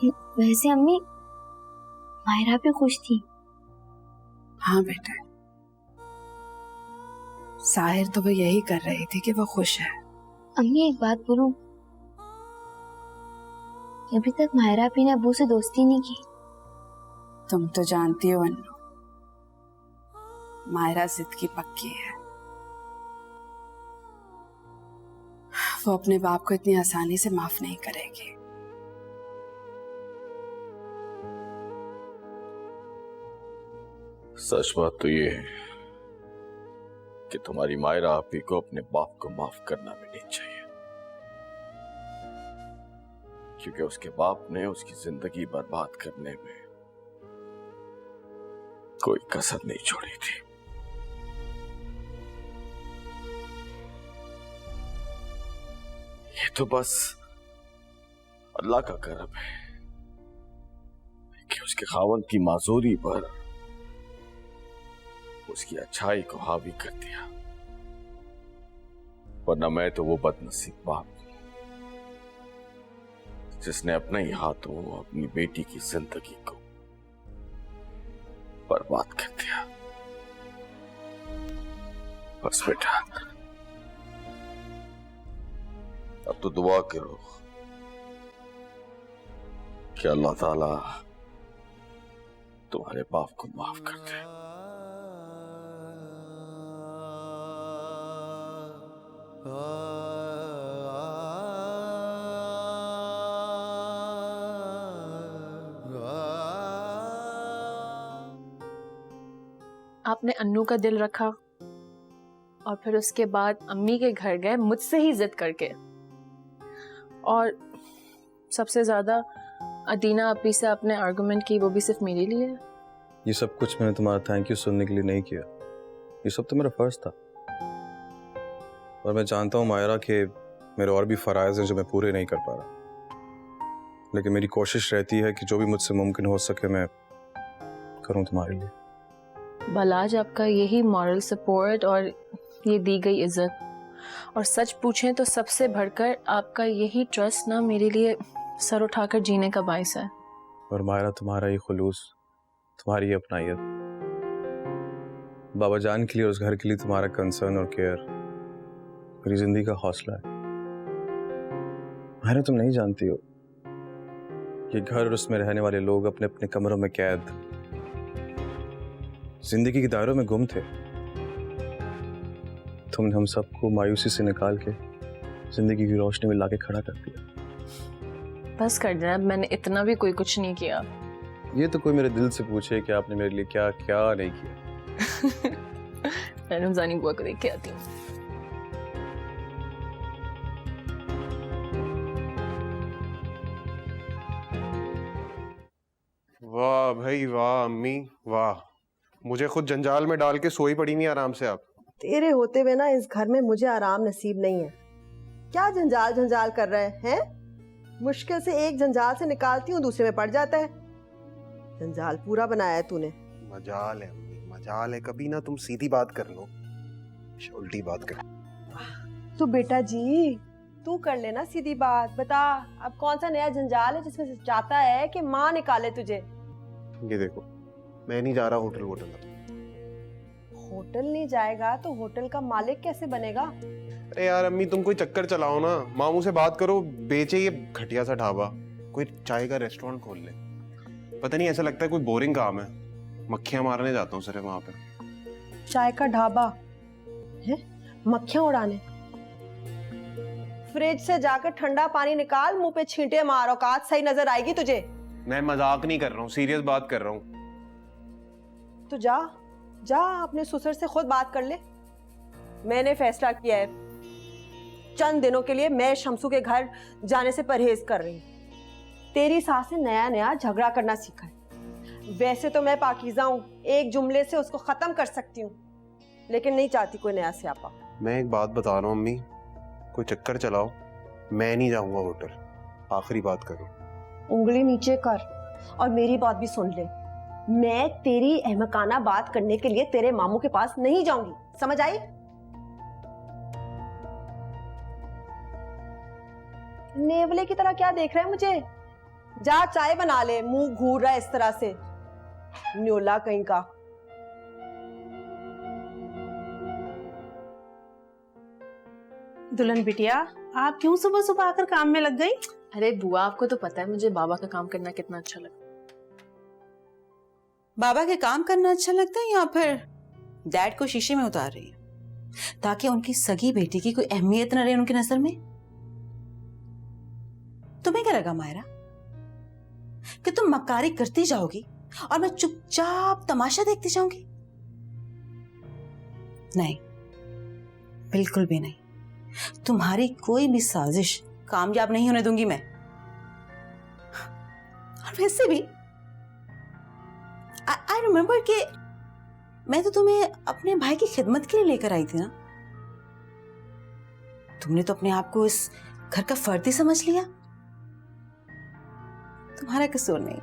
वैसे अम्मी, मायरा भी खुश थी। हाँ बेटा, साहिर तो वो यही कर रही थी कि वो खुश है। अम्मी एक बात बोलूं, अभी तक मायरा अपने अबू से दोस्ती नहीं की। तुम तो जानती हो अन्नू, मायरा जिद की पक्की है। वो अपने बाप को इतनी आसानी से माफ नहीं करेगी। सच बात तो ये है कि तुम्हारी मायरा आपी को अपने बाप को माफ करना भी नहीं चाहिए, क्योंकि उसके बाप ने उसकी जिंदगी बर्बाद करने में कोई कसर नहीं छोड़ी थी। ये तो बस अल्लाह का करम है कि उसके खावंद की माजूरी पर उसकी अच्छाई को हावी कर दिया, वरना मैं तो वो बदनसीब बाप जिसने अपने ही हाथों अपनी बेटी की जिंदगी को बर्बाद कर दिया। बस बेटा, अब तो दुआ करो कि अल्लाह ताला तुम्हारे बाप को माफ कर दे। आपने अन्नू का दिल रखा और फिर उसके बाद अम्मी के घर गए मुझसे ही जिद करके, और सबसे ज्यादा अदीना अपी से आपने आर्गुमेंट की, वो भी सिर्फ मेरे लिए। ये सब कुछ मैंने तुम्हारा थैंक यू सुनने के लिए नहीं किया, ये सब तो मेरा फर्ज था। और मैं जानता हूँ मायरा के मेरे और भी फराइज हैं जो मैं पूरे नहीं कर पा रहा, लेकिन मेरी कोशिश रहती है कि जो भी मुझसे मुमकिन हो सके मैं करूँ तुम्हारे लिए। बलाज, आपका यही मॉरल सपोर्ट और ये दी गई इज्जत, और सच पूछें तो सबसे बढ़कर आपका यही ट्रस्ट ना मेरे लिए सर उठाकर जीने का बाइस है। और मायरा, तुम्हारा ये खुलूस, तुम्हारी ये अपनाइयत, बाबा जान के लिए और उस घर के लिए तुम्हारा कंसर्न और केयर मेरी जिंदगी का हौसला है। मायरा, तुम नहीं जानती हो, ये घर और उसमें रहने वाले लोग अपने अपने कमरों में कैद जिंदगी के दायरों में गुम थे। तुमने हम सबको मायूसी से निकाल के जिंदगी की रोशनी में लाके खड़ा कर दिया। बस कर देना, मैंने इतना भी कोई कुछ नहीं किया। ये तो कोई मेरे दिल से पूछे कि आपने मेरे लिए क्या क्या नहीं किया। मैं रमजानी बुआ को देख के आती हूँ। वाह भाई वाह, अम्मी वाह, मुझे खुद जंजाल में डाल के सोई पड़ी नहीं आराम से। आप तेरे होते हुए ना इस घर में मुझे आराम नसीब नहीं है। क्या जंजाल जंजाल कर रहे हैं? मुश्किल से एक जंजाल से निकालती हूँ, दूसरे में पड़ जाता है। जंजाल पूरा बनाया है तूने। मजाल है अम्मी, मजाल है। कभी ना तुम सीधी बात कर लो, उल्टी बात कर। तो बेटा जी तू कर लेना सीधी बात। बता अब कौन सा नया जंजाल है जिसमें से चाहता है कि माँ निकाले तुझे? ये देखो, मैं नहीं जा रहा होटल वोटल। होटल नहीं जाएगा तो होटल का मालिक कैसे बनेगा? अरे यार अम्मी, तुम कोई चक्कर चलाओ ना, मामू से बात करो, बेचे ये घटिया सा ढाबा, कोई चाय का रेस्टोरेंट खोल ले। पता नहीं, ऐसा लगता है कोई बोरिंग काम है। मक्खियां मारने जाता हूँ सिर्फ वहां पे। चाय का ढाबा है? मक्खियां उड़ाने? फ्रिज से जाकर ठंडा पानी निकाल, मुंह पे छींटे मार, औकात सही नजर आएगी तुझे। मैं मजाक नहीं कर रहा हूँ, सीरियस बात कर रहा हूँ। तो जा जा अपने ससुर से खुद बात कर ले। मैंने फैसला किया है, चंद दिनों के लिए मैं शमसू के घर जाने से परहेज कर रही हूँ। तेरी सास ने नया नया झगड़ा करना सीखा है। वैसे तो मैं पाकीज़ा हूँ, एक जुमले से उसको खत्म कर सकती हूँ, लेकिन नहीं चाहती कोई नया स्यापा। मैं एक बात बता रहा हूँ अम्मी, कोई चक्कर चलाओ, मैं नहीं जाऊंगा होटल। आखिरी बात करो। उंगली नीचे कर और मेरी बात भी सुन ले। मैं तेरी अहमकाना बात करने के लिए तेरे मामू के पास नहीं जाऊंगी, समझ आई? नेवले की तरह क्या देख रहा है मुझे? जा चाय बना ले, मुंह घूर रहा है इस तरह से, न्योला कहीं का। दुल्हन बिटिया, आप क्यों सुबह सुबह आकर काम में लग गई? अरे बुआ, आपको तो पता है मुझे बाबा का काम करना कितना अच्छा लगता है। बाबा के काम करना अच्छा लगता है या फिर डैड को शीशे में उतार रही है ताकि उनकी सगी बेटी की कोई अहमियत न रहे उनकी नजर में? तुम्हें क्या लगा मायरा कि तुम मक्कारी करती जाओगी और मैं चुपचाप तमाशा देखती जाऊंगी? नहीं, बिल्कुल भी नहीं। तुम्हारी कोई भी साजिश कामयाब नहीं होने दूंगी मैं। और वैसे भी आई रिमेम्बर कि मैं तो तुम्हें अपने भाई की खिदमत के लिए लेकर आई थी ना। तुमने तो अपने आप को इस घर का फर्द ही समझ लिया। तुम्हारा कसूर नहीं,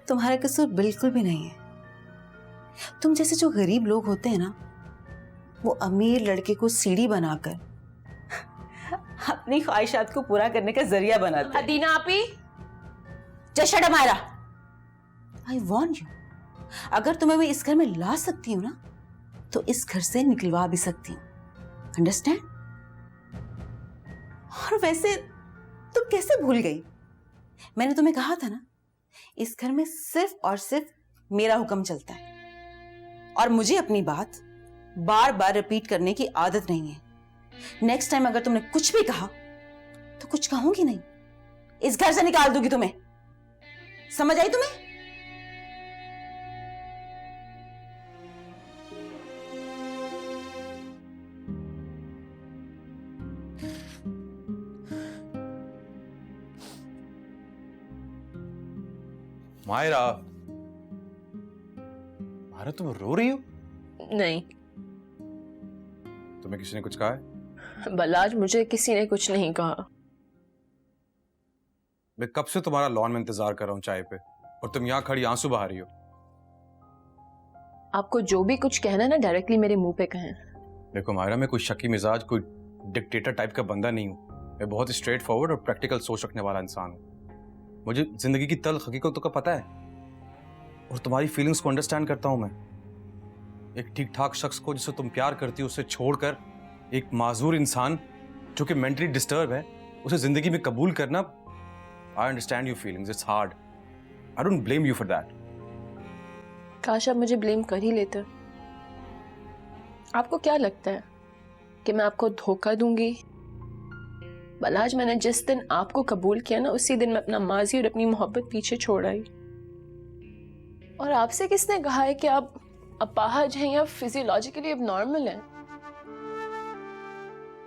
तुम्हारा कसूर बिल्कुल भी नहीं है। तुम जैसे जो गरीब लोग होते हैं ना, वो अमीर लड़के को सीढ़ी बनाकर अपनी ख्वाहिशात को पूरा करने का जरिया बनाते हैं। अदीना आपी, just shut up Myra. I warn you, अगर तुम्हें मैं इस घर में ला सकती हूँ ना, तो इस घर से निकलवा भी सकती हूँ। अंडरस्टैंड? और वैसे तुम कैसे भूल गई? मैंने तुम्हें कहा था ना, इस घर में सिर्फ और सिर्फ मेरा हुक्म चलता है और मुझे अपनी बात बार बार रिपीट करने की आदत नहीं है। नेक्स्ट टाइम अगर तुमने कुछ भी कहा तो कुछ कहूंगी नहीं, इस घर से निकाल दूंगी तुम्हें। समझ आई तुम्हें? मायरा, मायरा तुम रो रही हो? नहीं तुम्हें किसी ने कुछ कहा है? बलाज, मुझे किसी ने कुछ नहीं कहा। मैं कब से तुम्हारा लॉन में इंतजार कर रहा हूँ चाय पे, और तुम यहाँ खड़ी आंसू बहा रही हो। आपको जो भी कुछ कहना है ना, डायरेक्टली मेरे मुंह पे कहें। देखो मायरा, मैं कोई शकी मिजाज, कोई डिक्टेटर टाइप का बंदा नहीं हूँ। मैं बहुत स्ट्रेट फॉरवर्ड और प्रैक्टिकल सोच रखने वाला इंसान हूँ। मुझे जिंदगी की तल्ख हकीकतों का पता है और तुम्हारी फीलिंग्स को अंडरस्टैंड करता हूँ मैं। एक ठीक ठाक शख्स को जिसे तुम प्यार करती हो, उसे छोड़कर एक माजूर इंसान जो कि मेंटली डिस्टर्ब है, उसे जिंदगी में कबूल करना, I understand your feelings, it's hard. I don't blame you for that. काश आप मुझे ब्लेम कर ही लेते। आपको क्या लगता है कि मैं आपको धोखा दूंगी? बलाज, मैंने जिस दिन आपको कबूल किया ना, उसी दिन मैं अपना माजी और अपनी मोहब्बत पीछे छोड़ आई। और आपसे किसने कहा है कि आप अपाहज हैं या फिजियोलॉजिकली अबनॉर्मल हैं?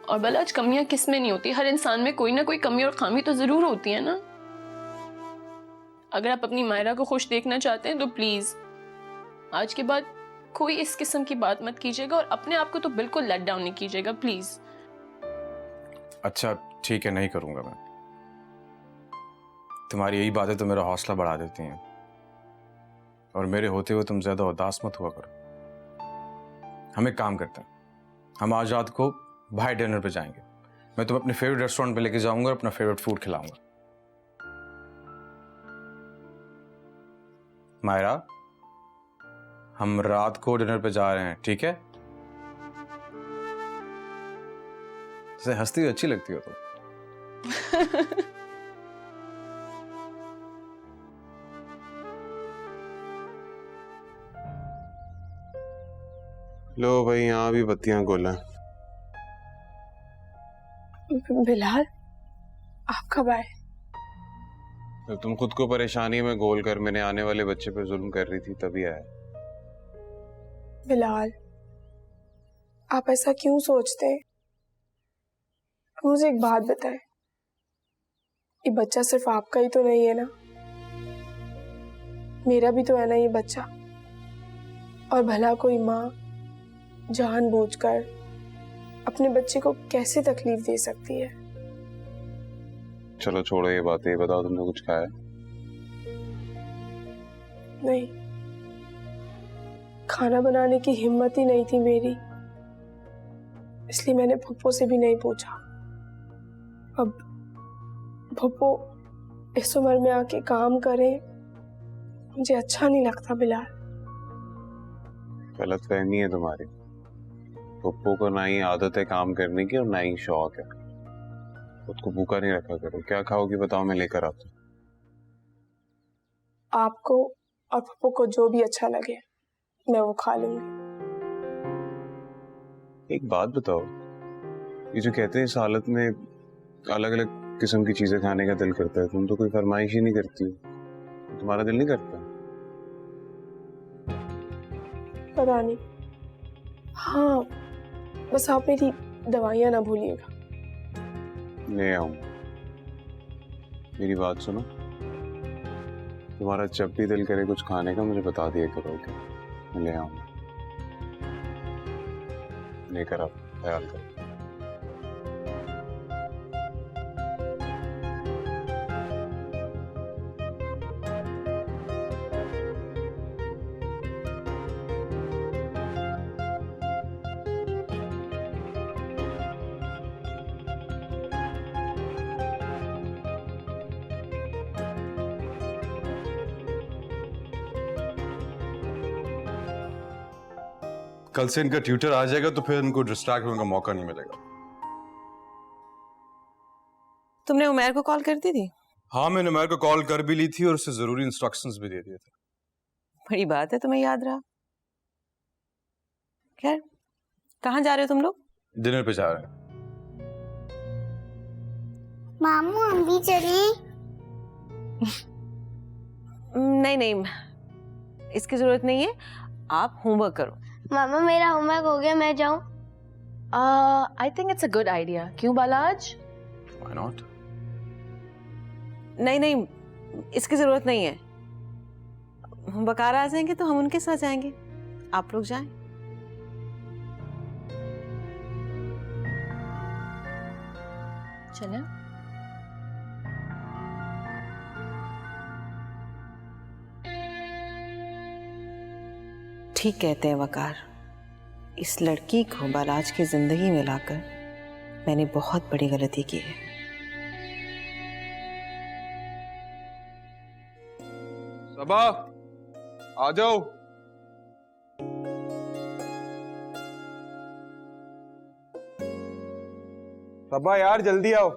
और बलाज, कमियां किस में नहीं होती? हर इंसान में कोई ना कोई कमी और खामी तो जरूर होती है ना। अगर आप अपनी मायरा को खुश देखना चाहते हैं तो प्लीज आज के बाद कोई इस किस्म की बात मत कीजिएगा और अपने आप को तो बिल्कुल लेट डाउन नहीं कीजिएगा, प्लीज। अच्छा ठीक है, नहीं करूंगा मैं। तुम्हारी यही बातें तो मेरा हौसला बढ़ा देती हैं, और मेरे होते हुए तुम ज्यादा उदास मत हुआ करो। हम एक काम करते हैं, हम आज रात को बाहर डिनर पे जाएंगे। मैं तुम्हें अपने फेवरेट रेस्टोरेंट पे लेके जाऊंगा और अपना फेवरेट फूड खिलाऊंगा। मायरा, हम रात को डिनर पे जा रहे हैं, ठीक है? जैसे हंसती अच्छी लगती हो तुम। लो भाई, यहाँ भी बत्तियां गोल हैं। बिलाल, आप कब आए? तो तुम खुद को परेशानी में गोल कर मेरे आने वाले बच्चे पे जुल्म कर रही थी, तभी आया। बिलाल, आप ऐसा क्यों सोचते हैं? मुझे एक बात बताएं, ये बच्चा सिर्फ आपका ही तो नहीं है ना? मेरा भी तो है ना ये बच्चा। और भला कोई माँ जानबूझकर अपने बच्चे को कैसे तकलीफ दे सकती है? चलो छोड़ो ये बातें, बताओ तुमने कुछ खाया? नहीं, खाना बनाने की हिम्मत ही नहीं थी मेरी, इसलिए मैंने फुप्पो से भी नहीं पूछा। अब फुप्पो इस उम्र में आके काम करें मुझे अच्छा नहीं लगता बिलाल। गलत फहमी है तुम्हारी। पप्पू को ना ही आदत है काम करने की और ना ही शौक है। खुद को भूखा नहीं रखा करो। क्या खाओगी बताओ, मैं लेकर आता हूँ। आपको और पप्पू को जो भी अच्छा लगे मैं वो खा लूंगी। एक बात बताओ, ये जो कहते हैं इस हालत में अलग अलग किस्म की चीजें खाने का दिल करता है, तुम तो कोई फरमाइश ही नहीं करती हो। तुम्हारा दिल नहीं करता? पता नहीं। हाँ, बस आप मेरी दवाइयाँ ना भूलिएगा। ले आऊं। मेरी बात सुनो, तुम्हारा जब भी दिल करे कुछ खाने का मुझे बता दिया करो, ओके? मैं ले आऊंगा। लेकर आप ख्याल करो। कल से इनका ट्यूटर आ जाएगा तो फिर इनको डिस्ट्रैक्ट होने का मौका नहीं मिलेगा। तुमने उमैर को कॉल कर दी थी? हाँ, मैंने उमैर को कॉल कर भी ली थी और उससे जरूरी इंस्ट्रक्शंस भी दे दिए थे। बड़ी बात है तुम्हें याद रहा। खैर, कहाँ जा रहे हो तुम लोग? डिनर पे जा रहे हैं। मामू हम भी चलें? नहीं नहीं, इसकी जरूरत नहीं है। आप होमवर्क करो। मामा मेरा होमवर्क हो गया, मैं जाऊं? I think it's a good idea. क्यों बालाज? Why not? नहीं नहीं, इसकी जरूरत नहीं है। बकार आ जाएंगे तो हम उनके साथ जाएंगे। आप लोग जाएं। चलें। ठीक कहते हैं वकार। इस लड़की को बालाज की जिंदगी में लाकर मैंने बहुत बड़ी गलती की है। सबा, आ जाओ। सबा यार जल्दी आओ।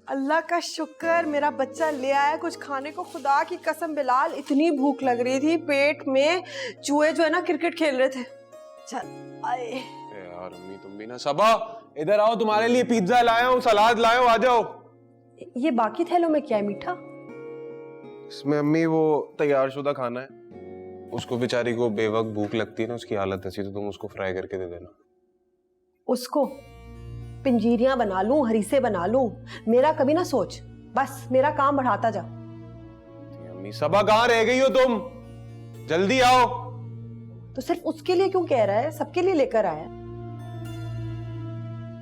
अल्लाह का शुक्र मेरा बच्चा ले आया कुछ खाने को। खुदा की कसम बिलाल, इतनी भूख लग रही थी, पेट में चूहे जो है ना क्रिकेट खेल रहे थे। चल आए। यार अम्मी तुम भी ना। सबा इधर आओ, तुम्हारे लिए पिज्जा लाया हूँ, सलाद लाया हूँ, आ जाओ। ये बाकी थैलों में क्या है मीठा? इसमें अम्मी वो तैयारशुदा खाना है। उसको बेचारी को बेवक्त भूख लगती है ना, उसकी हालत ऐसी, तो तुम उसको फ्राई करके दे देना। उसको पिंजीरियां बना लूं, हरीसे बना लूं, मेरा कभी ना सोच। बस मेरा काम बढ़ाता जा। अम्मी सबा कहाँ रह गई हो तुम? जल्दी आओ। तो सिर्फ उसके लिए क्यों कह रहा है? सबके लिए लेकर आया।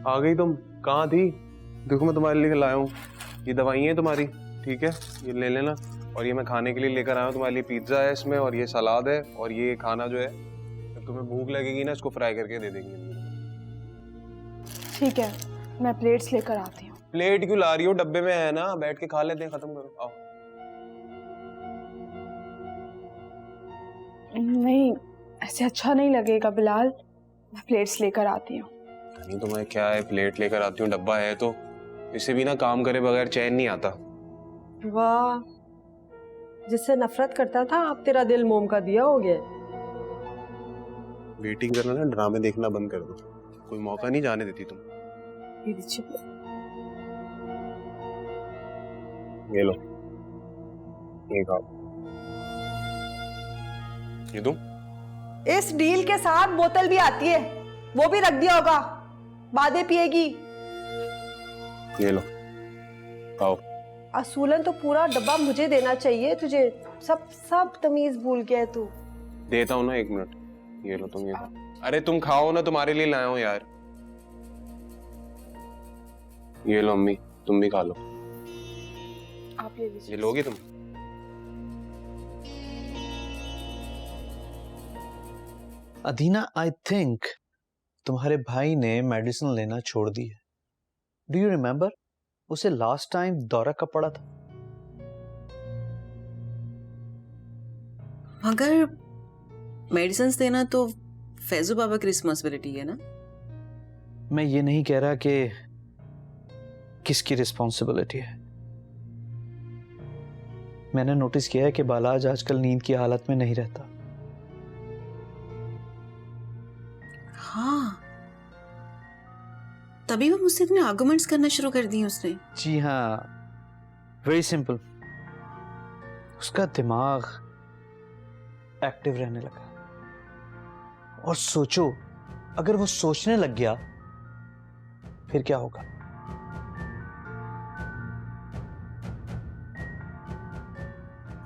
आ गई तुम? कहाँ थी? देखो मैं तुम्हारे लिए लाया हूँ, ये दवाई है तुम्हारी, ठीक है? ये ले लेना। और ये मैं खाने के लिए लेकर आया हूँ तुम्हारे लिए। पिज्जा है इसमें और ये सलाद है और ये खाना जो है, जब तुम्हें भूख लगेगी ना इसको फ्राई करके दे देंगे। ठीक है, मैं प्लेट्स लेकर आती हूँ। प्लेट क्यों ला रही हो? डब्बे में है ना, बैठ के खा लेते हैं, खत्म करो। आओ। नहीं, ऐसे अच्छा नहीं लगेगा बिलाल। मैं प्लेट्स लेकर आती हूँ। नहीं तुम्हें क्या है, प्लेट लेकर आती हूँ, डब्बा है तो। इससे भी ना काम करे बगैर चैन नहीं आता। वाह, जिससे नफरत करता था अब तेरा दिल मोम का दिया हो गया। वेटिंग करना ना, ड्रामे देखना बंद कर दो। कोई मौका नहीं जाने देती तुम। ये लो, ये खाओ। ये दूं? इस डील के साथ बोतल भी आती है, वो भी रख दिया होगा, बादे पिएगी। ये लो, खाओ। असूलन तो पूरा डब्बा मुझे देना चाहिए, तुझे सब तमीज भूल गया है तू। देता हूँ ना, 1 मिनट। ये लो तुम, ये खाओ। अरे तुम खाओ ना, तुम्हारे लिए लाया हूँ यार। ये लो अम्मी, तुम भी खा लो। आप ले लीजिए। ये लोगी तुम? अदीना, आई थिंक तुम्हारे भाई ने मेडिसिन लेना छोड़ दी है। डू यू रिमेम्बर उसे लास्ट टाइम दौरा कब पड़ा था? मगर मेडिसिन देना तो फैजू बाबा की रिस्पॉन्सिबिलिटी है ना। मैं ये नहीं कह रहा कि किसकी रिस्पॉन्सिबिलिटी है। मैंने नोटिस किया है कि बालाज आजकल नींद की हालत में नहीं रहता। हाँ, तभी वो मुझसे इतने आर्गुमेंट्स करना शुरू कर दिए उसने। जी हाँ, वेरी सिंपल। उसका दिमाग एक्टिव रहने लगा। और सोचो, अगर वो सोचने लग गया फिर क्या होगा?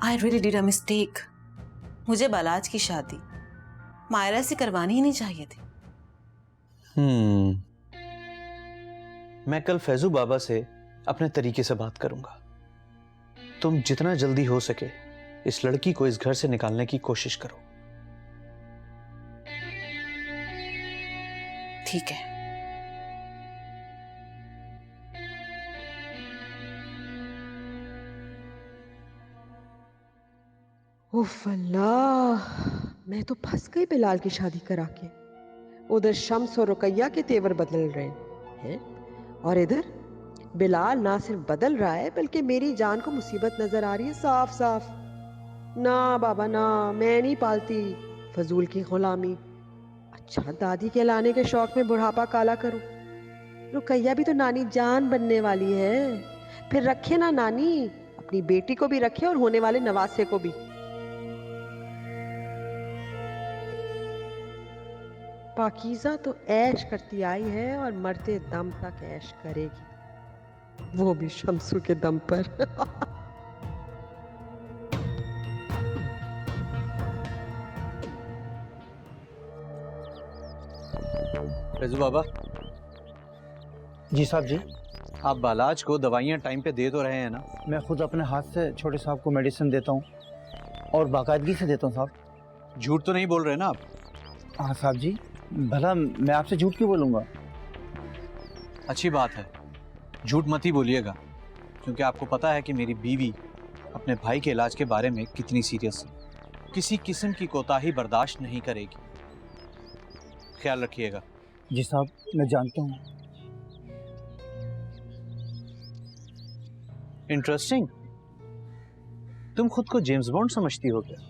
I really did a mistake. मुझे बालाज की शादी मायरा से करवानी ही नहीं चाहिए थी। मैं कल फैजू बाबा से अपने तरीके से बात करूंगा। तुम जितना जल्दी हो सके इस लड़की को इस घर से निकालने की कोशिश करो। ठीक है। उफ अल्लाह, मैं तो फंस गई बिलाल की शादी करा के। उधर शम्स और रुकैया के तेवर बदल रहे हैं और इधर बिलाल ना सिर्फ बदल रहा है बल्कि मेरी जान को मुसीबत नजर आ रही है साफ साफ। ना बाबा ना, मैं नहीं पालती फजूल की गुलामी। अच्छा, दादी के लाने के शौक में बुढ़ापा काला करूं। रुकैया भी तो नानी जान बनने वाली है, फिर रखे ना नानी, अपनी बेटी को भी रखे और होने वाले नवासे को भी। पाकीज़ा तो ऐश करती आई है और मरते दम तक ऐश करेगी, वो भी शम्सू के दम पर। फैजू बाबा। जी साहब जी। आप बालाज को दवाइयाँ टाइम पे दे तो रहे हैं ना? मैं खुद अपने हाथ से छोटे साहब को मेडिसिन देता हूँ और बाकायदगी से देता हूँ साहब। झूठ तो नहीं बोल रहे ना आप? हाँ साहब जी, भला मैं आपसे झूठ क्यों बोलूँगा? अच्छी बात है, झूठ मत ही बोलिएगा, क्योंकि आपको पता है कि मेरी बीवी अपने भाई के इलाज के बारे में कितनी सीरियस है। किसी किस्म की कोताही बर्दाश्त नहीं करेगी। ख्याल रखिएगा। जी साहब, मैं जानता हूँ। इंटरेस्टिंग, तुम खुद को जेम्स बॉन्ड समझती हो क्या?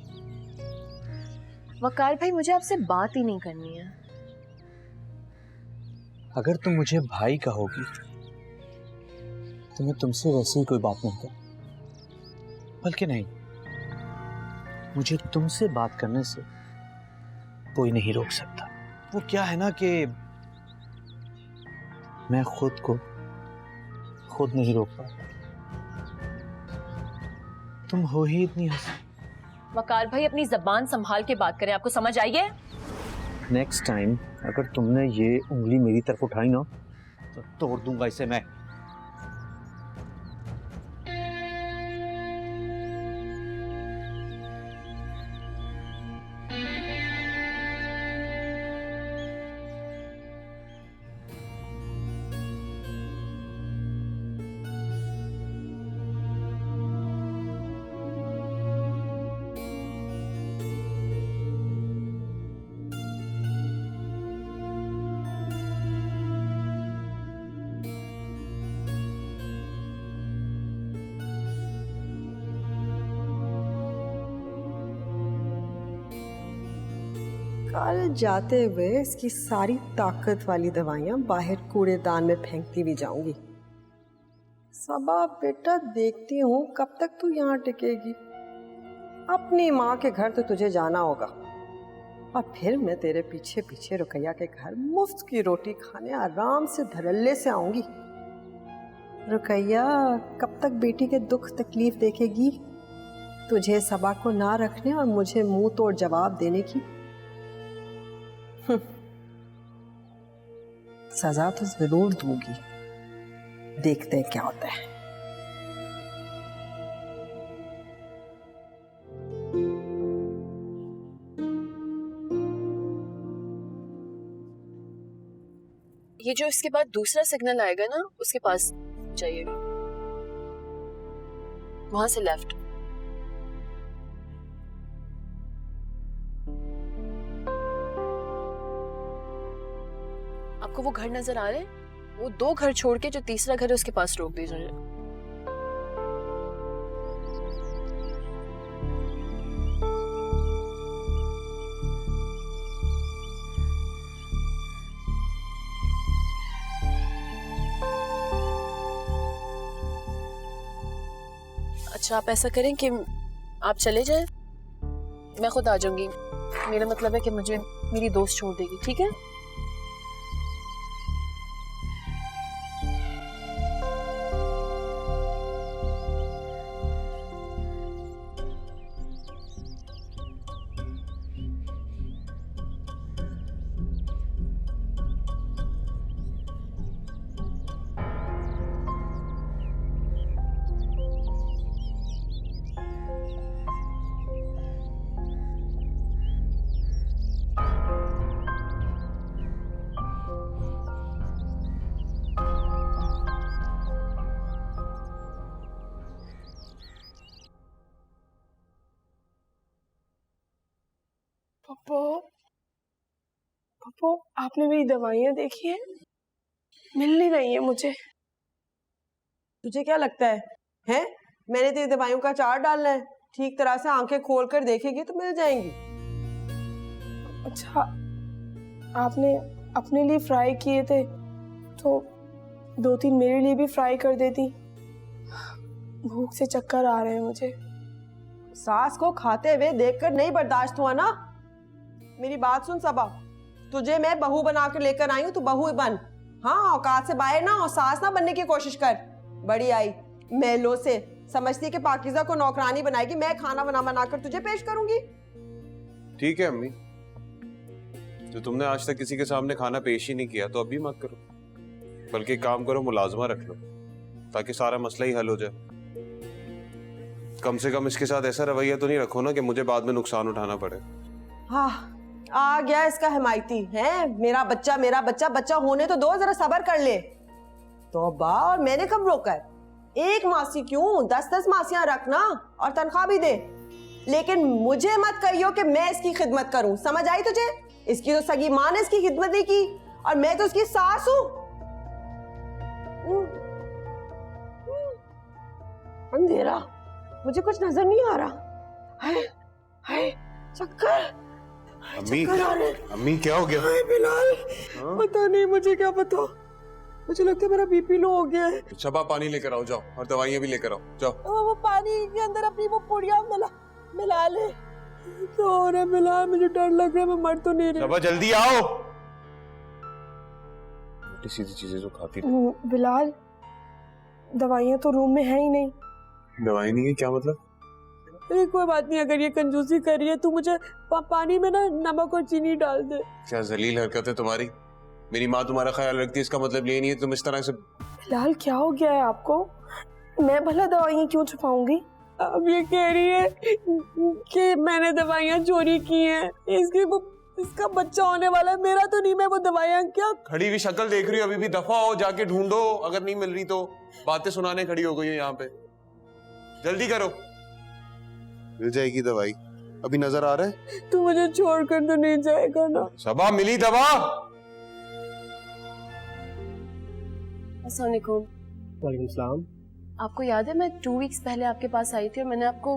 वकार भाई, मुझे आपसे बात ही नहीं करनी है। अगर तुम मुझे भाई कहोगी तो मैं तुमसे वैसे ही कोई बात नहीं करूं। बल्कि नहीं, मुझे तुमसे बात करने से कोई नहीं रोक सकता। वो क्या है ना कि मैं खुद को खुद नहीं रोक पाता। तुम हो ही इतनी हंसी। वकार भाई, अपनी जबान संभाल के बात करें, आपको समझ आई है? नेक्स्ट टाइम अगर तुमने ये उंगली मेरी तरफ उठाई ना तो तोड़ दूंगा इसे मैं। कल जाते हुए इसकी सारी ताकत वाली दवाइयां बाहर कूड़ेदान में फेंकती भी जाऊंगी। सबा बेटा, देखती हूँ कब तक तू यहाँ टिकेगी। अपनी माँ के घर तो तुझे जाना होगा और फिर मैं तेरे पीछे पीछे रुकैया के घर मुफ्त की रोटी खाने आराम से धड़ल्ले से आऊंगी। रुकैया कब तक बेटी के दुख तकलीफ देखेगी? तुझे सबा को ना रखने और मुझे मुंह तोड़ जवाब देने की। सजा तो जरूर दूंगी, देखते हैं क्या होता है। ये जो इसके बाद दूसरा सिग्नल आएगा ना, उसके पास जाइएगा, वहां से लेफ्ट। आपको वो घर नजर आ रहे हैं? वो 2 घर छोड़ के जो तीसरा घर है उसके पास रोक दीजिए। अच्छा, आप ऐसा करें कि आप चले जाएं, मैं खुद आ जाऊंगी। मेरा मतलब है कि मुझे मेरी दोस्त छोड़ देगी, ठीक है? पप्पू, पप्पू, आपने मेरी दवाइयाँ देखी हैं? मिल नहीं रही है मुझे। तुझे क्या लगता है हैं? मैंने तेरी दवाइयों का चार्ट डालना है, ठीक तरह से आंखें खोल कर देखेगी तो मिल जाएंगी। अच्छा, आपने अपने लिए फ्राई किए थे तो 2-3 मेरे लिए भी फ्राई कर देती। भूख से चक्कर आ रहे हैं मुझे। सास को खाते हुए देखकर नहीं बर्दाश्त हुआ ना? मेरी बात सुन सबा, तुझे मैं बहू बना कर लेकर आई हूँ, तू बहू बन। हाँ, औकात से बाहर ना और सास ना बनने की कोशिश कर। बड़ी आई मेलों से समझती कि पाकिज़ा को नौकरानी बनाएगी, मैं खाना बना कर तुझे पेश करूंगी। ठीक है अम्मी, तो तुमने आज तक किसी के सामने खाना पेश ही नहीं किया तो अभी मत करो, बल्कि एक काम करो, मुलाजमा रख लो ताकि सारा मसला ही हल हो जाए। कम से कम इसके साथ ऐसा रवैया तो नहीं रखो ना कि मुझे बाद में नुकसान उठाना पड़े। हाँ, आ गया इसका हिमायती है, मेरा बच्चा मेरा बच्चा। बच्चा होने तो दो, जरा सब्र कर ले। तौबा, और मैंने कब रोका है? एक मासी क्यों, 10-10 मासियां रखना और तनख्वाह भी दे, लेकिन मुझे मत कहियो कि मैं इसकी खिदमत करूं। समझ आई तुझे? इसकी तो सगी मां ने इसकी खिदमत नहीं की और मैं तो उसकी सास हूं। अंधेरा, मुझे कुछ नजर नहीं आ रहा। हाय हाय, चक्कर। अम्मी क्या हो गया? हाय बिलाल, पता नहीं, मुझे क्या पता, मुझे लगता है मेरा बीपी लो हो गया है। शबा, पानी लेकर आओ, जाओ, और दवाइयाँ भी लेकर आओ, जाओ। वो पानी के अंदर अपनी वो पुड़िया मिला ले। क्या हो रहा है बिलाल? मुझे डर लग रहा है, मैं मर तो नहीं रही। शबा जल्दी आओ। सीधी चीजें जो खाती। बिलाल, दवाइयाँ तो रूम में है ही नहीं। दवाई नहीं है? क्या मतलब? कोई बात नहीं, अगर ये कंजूसी कर रही है तो मुझे पानी में ना नमक और चीनी डाल दे। क्या जलील हरकत है तुम्हारी। मेरी माँ तुम्हारा ख्याल रखती है, इसका मतलब ये नहीं है तुम इस तरह से। बिलाल, क्या हो गया है आपको? मैं भला दवाइयाँ क्यों छुपाऊंगी? अब ये कह रही है कि मैंने दवाइयाँ चोरी की हैं, इसका बच्चा होने वाला है, मेरा तो नहीं। मैं वो दवाइयाँ क्या? खड़ी हुई शक्ल देख रही हो, अभी भी दफा हो, जाके ढूंढो, अगर नहीं मिल रही तो। बातें सुनाने खड़ी हो गई हो यहाँ पे, जल्दी करो। मिल जाएगी दवाई, अभी नजर आ रहा है? तू मुझे छोड़कर तो नहीं जाएगा ना? सबा, मिली दवा? अस्सलाम वालेकुम। वालेकुम सलाम। आपको याद है मैं 2 वीक्स पहले आपके पास आई थी और मैंने आपको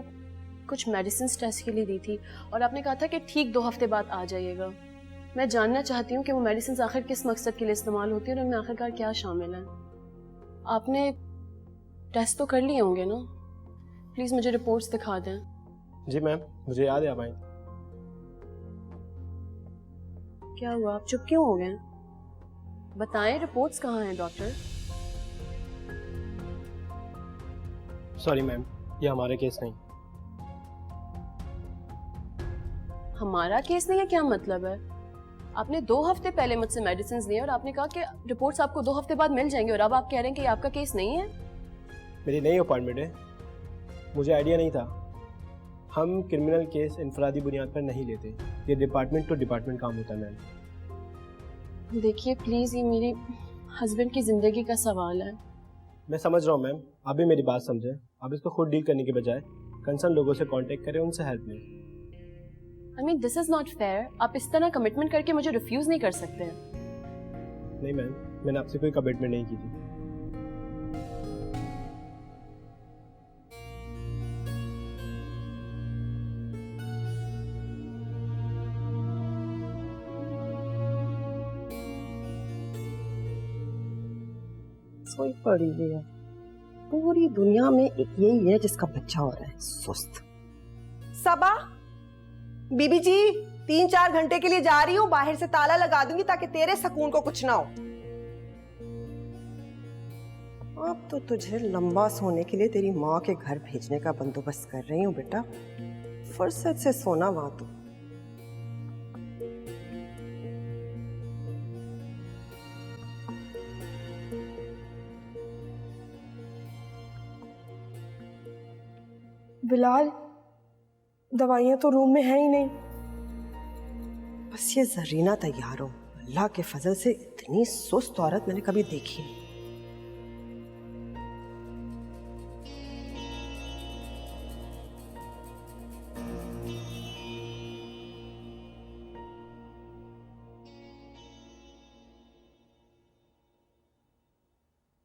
कुछ मेडिसिन टेस्ट के लिए दी थी और आपने कहा था कि ठीक 2 हफ्ते बाद आ जाइएगा। मैं जानना चाहती हूँ कि वो मेडिसिन आखिर किस मकसद के लिए इस्तेमाल होती है और उनमें आखिरकार क्या शामिल है। आपने टेस्ट तो कर लिए होंगे ना? प्लीज मुझे रिपोर्ट्स दिखा दें। जी मैम, मुझे याद है आप आई। क्या हुआ, आप चुप क्यों हो गए? बताएं, रिपोर्ट्स कहाँ हैं डॉक्टर? सॉरी मैम, ये हमारा केस नहीं। हमारा केस नहीं है? क्या मतलब है? आपने 2 हफ्ते पहले मुझसे मेडिसिन लिए और आपने कहा कि रिपोर्ट्स आपको 2 हफ्ते बाद मिल जाएंगे और अब आप कह रहे हैं कि आपका केस नहीं है। मेरी नई अपॉइंटमेंट है, मुझे आइडिया नहीं था। हम क्रिमिनल केस इनफरादी बुनियाद पर नहीं लेते, ये डिपार्टमेंट टू डिपार्टमेंट काम होता है मैम। देखिए प्लीज, ये मेरे हस्बैंड की जिंदगी का सवाल है। मैं समझ रहा हूँ मैम, आप भी मेरी बात समझें। आप इसको खुद डील करने के बजाय कंसर्न लोगों से कांटेक्ट करें, उनसे हेल्प लें। I mean, this is not fair। आप इस तरह कमिटमेंट करके मुझे रिफ्यूज नहीं कर सकते। नहीं मैम, मैंने आपसे कोई कमिटमेंट नहीं की थी। सोई पड़ी हुई है। पूरी दुनिया में एक यही है जिसका बच्चा हो रहा है, सुस्त। सबा, बीबी जी 3-4 घंटे के लिए जा रही हूँ, बाहर से ताला लगा दूंगी ताकि तेरे सुकून को कुछ ना हो। अब तो तुझे लंबा सोने के लिए तेरी माँ के घर भेजने का बंदोबस्त कर रही हूँ बेटा, फुर्सत से सोना वहां तू। बिलाल, दवाइयाँ तो रूम में है ही नहीं। बस ये जरीना तैयार हो। अल्लाह के फजल से इतनी सुस्त औरत मैंने कभी देखी नहीं।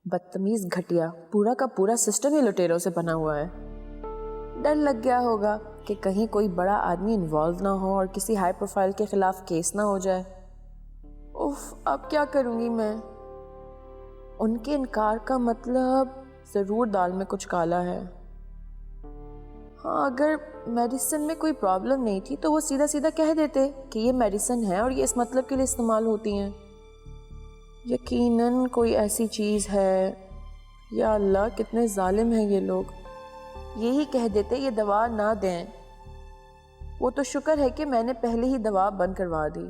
बदतमीज घटिया, पूरा का पूरा सिस्टम ही लुटेरों से बना हुआ है। डर लग गया होगा कि कहीं कोई बड़ा आदमी इन्वॉल्व ना हो और किसी हाई प्रोफाइल के खिलाफ केस ना हो जाए। उफ, अब क्या करूंगी मैं? उनके इनकार का मतलब जरूर दाल में कुछ काला है। हाँ, अगर मेडिसिन में कोई प्रॉब्लम नहीं थी तो वो सीधा सीधा कह देते कि ये मेडिसिन है और ये इस मतलब के लिए इस्तेमाल होती हैं। यकीनन कोई ऐसी चीज़ है। या अल्लाह, कितने जालिम हैं ये लोग। यही कह देते ये दवा ना दें। वो तो शुक्र है कि मैंने पहले ही दवा बंद करवा दी।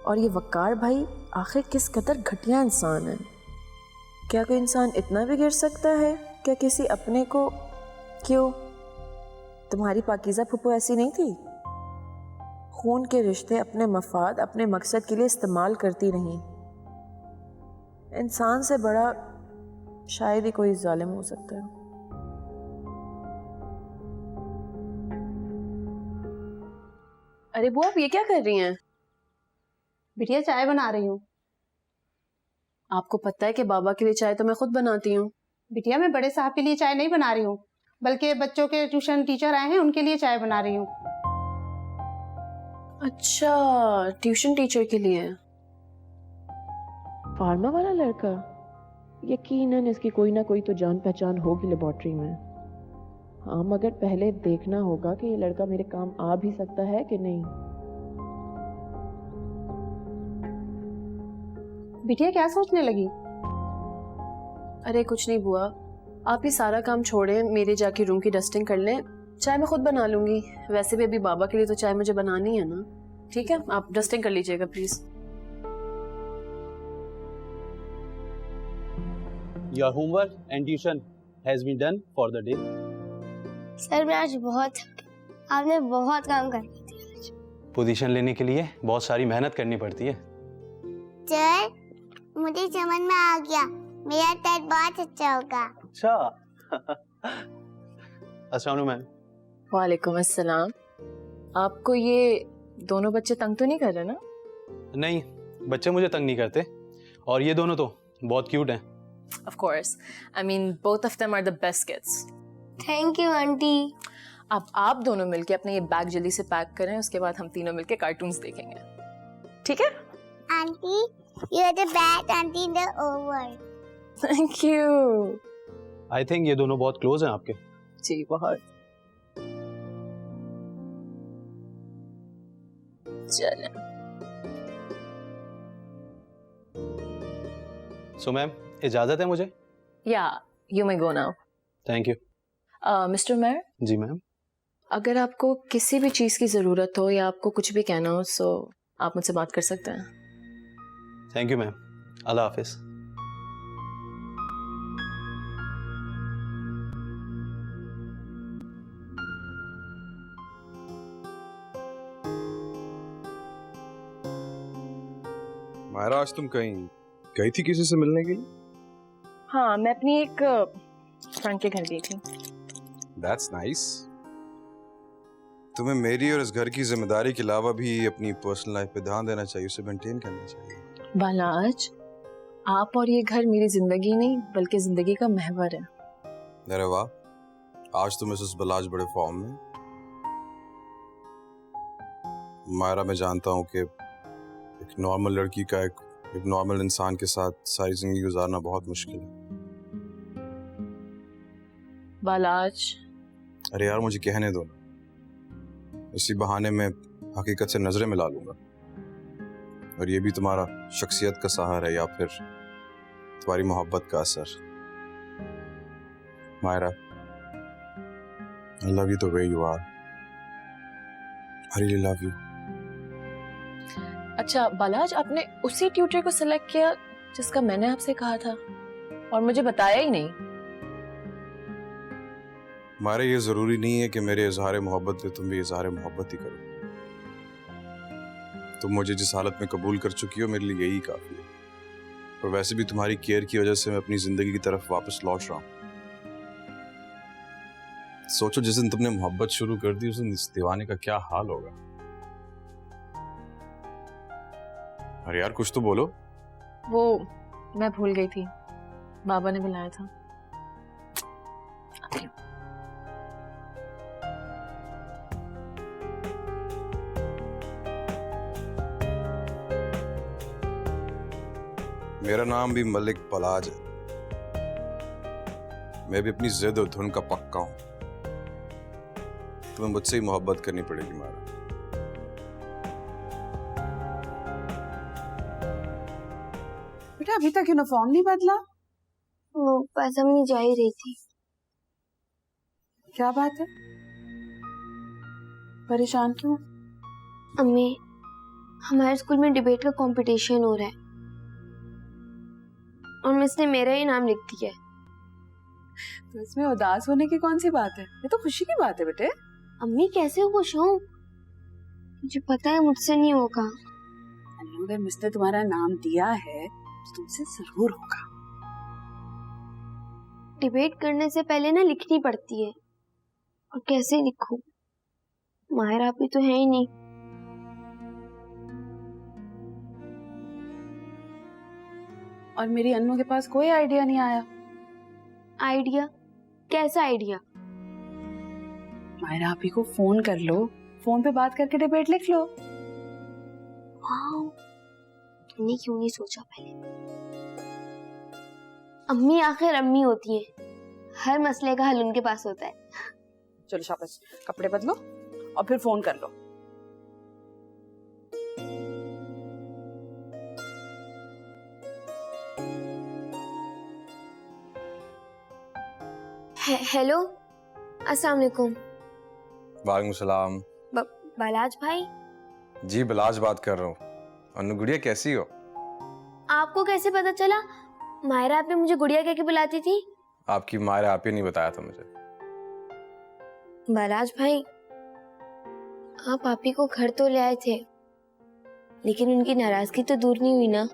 और ये वकार भाई आखिर किस कदर घटिया इंसान है। क्या कोई इंसान इतना भी गिर सकता है? क्या किसी अपने को? क्यों, तुम्हारी पाकीज़ा फुप्पो ऐसी नहीं थी? खून के रिश्ते अपने मफाद, अपने मकसद के लिए इस्तेमाल करती रहीं। इंसान से बड़ा शायद ही कोई जालिम हो सकता है। अरे बुआ, आप ये क्या कर रही हैं? बिटिया चाय बना रही हूँ। आपको पता है कि बाबा के लिए चाय तो मैं खुद बनाती हूँ। बिटिया मैं बड़े साहब के लिए चाय नहीं बना रही हूँ, बल्कि बच्चों के ट्यूशन टीचर आए हैं उनके लिए चाय बना रही हूँ। अच्छा, ट्यूशन टीचर के लिए। फार्मा वाला लड़का, यकीनन इसकी कोई ना कोई तो जान पहचान होगी लेबोरेटरी में। हाँ, मगर पहले देखना होगा कि ये लड़का मेरे काम आ भी सकता है कि नहीं। बिटिया क्या सोचने लगी? अरे कुछ नहीं बुआ, आप ये सारा काम छोड़ें, मेरे जाके रूम की डस्टिंग कर लें। चाय मैं खुद बना लूंगी। वैसे भी अभी बाबा के लिए तो चाय मुझे बनानी है ना। ठीक है, आप डस्टिंग कर लीजिएगा please. Your homework and tuition has been done for the day. Sir मैं आज बहुत आपने बहुत काम कर दिया। पोजीशन लेने के लिए बहुत सारी मेहनत करनी पड़ती है। सर मुझे समझ में आ गया, मेरा टेस्ट बहुत अच्छा होगा। अच्छा अस्सलाम वालेकुम मैम। वालेकुम अस्सलाम। आपको ये दोनों बच्चे तंग तो नहीं कर रहे ना? नहीं, बच्चे मुझे तंग नहीं करते, और ये दोनों तो बहुत क्यूट हैं। Of course. I mean, both of them are the best kids. Thank you aunty. अब आप दोनों मिलके अपने ये बैग जल्दी से पैक करें, उसके बाद हम तीनों मिलके कार्टून्स देखेंगे। ठीक है? Aunty, you are the best auntie in the whole world. Thank you. I think ये दोनों बहुत क्लोज हैं आपके। जी बहुत। चलें। सो मैम, इजाजत है मुझे? Yeah, you may go now. Thank you. Mister mayor. जी मैम। अगर आपको किसी भी चीज़ की ज़रूरत हो या आपको कुछ भी कहना हो, सो आप मुझसे बात कर सकते हैं। Thank you ma'am. अल्लाह हाफिज। मायरा, आज तुम कहीं गई थी किसी से मिलने के लिए? हाँ, मैं अपनी एक फ्रेंड के घर गई थी। That's nice. तुम्हें मेरी और इस घर की जिम्मेदारी के अलावा भी अपनी पर्सनल लाइफ पे ध्यान देना चाहिए, उसे मेंटेन करना चाहिए। बालाज, आप और ये घर मेरी जिंदगी नहीं बल्कि जिंदगी का महवर है। अरे वाह, आज तो मिसेस बलाज बड़े फॉर्म में। मायरा, मैं जानता हूँ कि एक नॉर्मल लड़की का एक नॉर्मल इंसान के साथ सारी जिंदगी गुजारना बहुत मुश्किल है। बालाज, अरे यार, मुझे कहने दो ना, इसी बहाने में हकीकत से नजरें मिला लूंगा। और ये भी तुम्हारा शख्सियत का सहारा है या फिर तुम्हारी मोहब्बत का असर। Myra, I love you the way you are. I really love you. अच्छा बालाज, आपने उसी ट्यूटर को सिलेक्ट किया जिसका मैंने आपसे कहा था और मुझे बताया ही नहीं। मायरा, ये जरूरी नहीं है कि मेरे इजहार मोहब्बत में तुम भी इजहार मोहब्बत ही करो। तुम मुझे जिस हालत में कबूल कर चुकी हो, मेरे लिए यही काफी है। और वैसे भी तुम्हारी केयर की वजह से मैं अपनी जिंदगी की तरफ वापस लौट रहा हूँ। सोचो, जिस दिन तुमने मोहब्बत शुरू कर दी उस दिन इस दीवाने का क्या हाल होगा। अरे यार, कुछ तो बोलो। वो मैं भूल गई थी, बाबा ने बुलाया था। मेरा नाम भी मलिक बलाज है। मैं भी अपनी जिद और धुन का पक्का हूं। तुम्हें मुझसे ही मोहब्बत करनी पड़ेगी मारा। बेटा, अभी तक यूनिफॉर्म नहीं बदला? वो बस अम्मी जा ही रही थी। क्या बात है, परेशान क्यों? अम्मी, हमारे स्कूल में डिबेट का कंपटीशन हो रहा है और मिस ने मेरा ही नाम लिख दिया है। तो इसमें उदास होने की कौन सी बात है? ये तो खुशी की बात है बेटे। अम्मी, कैसे खुश हूँ? मुझे पता है मुझसे नहीं होगा। अगर मिस ने तुम्हारा नाम दिया है तो तुमसे जरूर होगा। डिबेट करने से पहले ना लिखनी पड़ती है, और कैसे लिखूं? माहिरा भी तो है ही नहीं। और मेरी अन्नू के पास कोई आइडिया नहीं आया। आइडिया? कैसा आइडिया? मायरा आपी को फोन कर लो, फोन पे बात करके डिबेट लिख लो। वाह, तुमने क्यों नहीं सोचा पहले? अम्मी आखिर अम्मी होती है, हर मसले का हल उनके पास होता है। चलो शाबाश, कपड़े बदलो और फिर फोन कर लो। हेलो, अस्सलाम वालेकुम। वालेकुम सलाम। बालाज भाई? जी, बलाज बात कर रहा हूँ। अन्नू गुड़िया, कैसी हो? आपको कैसे पता चला? मायरा आपने मुझे गुड़िया कह के बुलाती थी। आपकी मायरा आप ही नहीं बताया था मुझे। बालाज भाई, आप आपी को घर तो ले आए थे, लेकिन उनकी नाराजगी तो दूर नहीं हुई ना?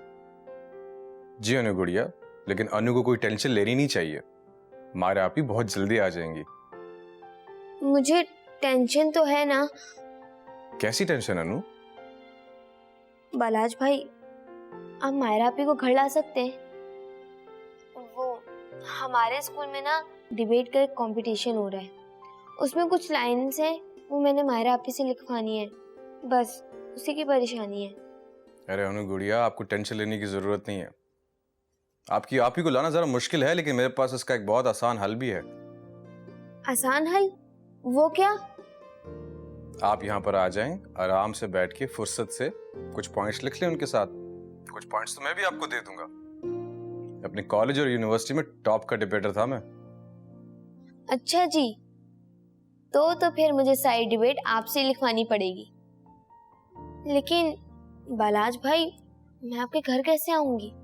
जी अनु गुड़िया, लेकिन अनु को कोई टेंशन लेनी नहीं चाहिए। मायरा आप ही बहुत जल्दी आ जाएंगी। मुझे टेंशन तो है ना। कैसी टेंशन अनु? बालाज भाई, आप मायरा आपी को घर ला सकते हैं? वो हमारे स्कूल में ना डिबेट का एक कंपटीशन हो रहा है, उसमें कुछ लाइन्स हैं, वो मैंने मायरा आपी से लिखवानी है, बस उसी की परेशानी है। अरे अनु गुड़िया, आपको टेंशन लेने की जरूरत नहीं है। आपकी आप ही को लाना जरा मुश्किल है, लेकिन मेरे पास इसका एक बहुत आसान हल भी है। आसान हल? वो क्या? आप यहाँ पर आ जाएं, आराम से बैठ के फुर्सत से कुछ पॉइंट्स लिख लें उनके साथ। कुछ पॉइंट्स तो मैं भी आपको दे दूंगा। अपने कॉलेज और यूनिवर्सिटी में टॉप का डिबेटर था मैं। अच्छा जी, तो फिर मुझे सारी डिबेट आपसे लिखवानी पड़ेगी। लेकिन बालाज भाई, मैं आपके घर कैसे आऊंगी?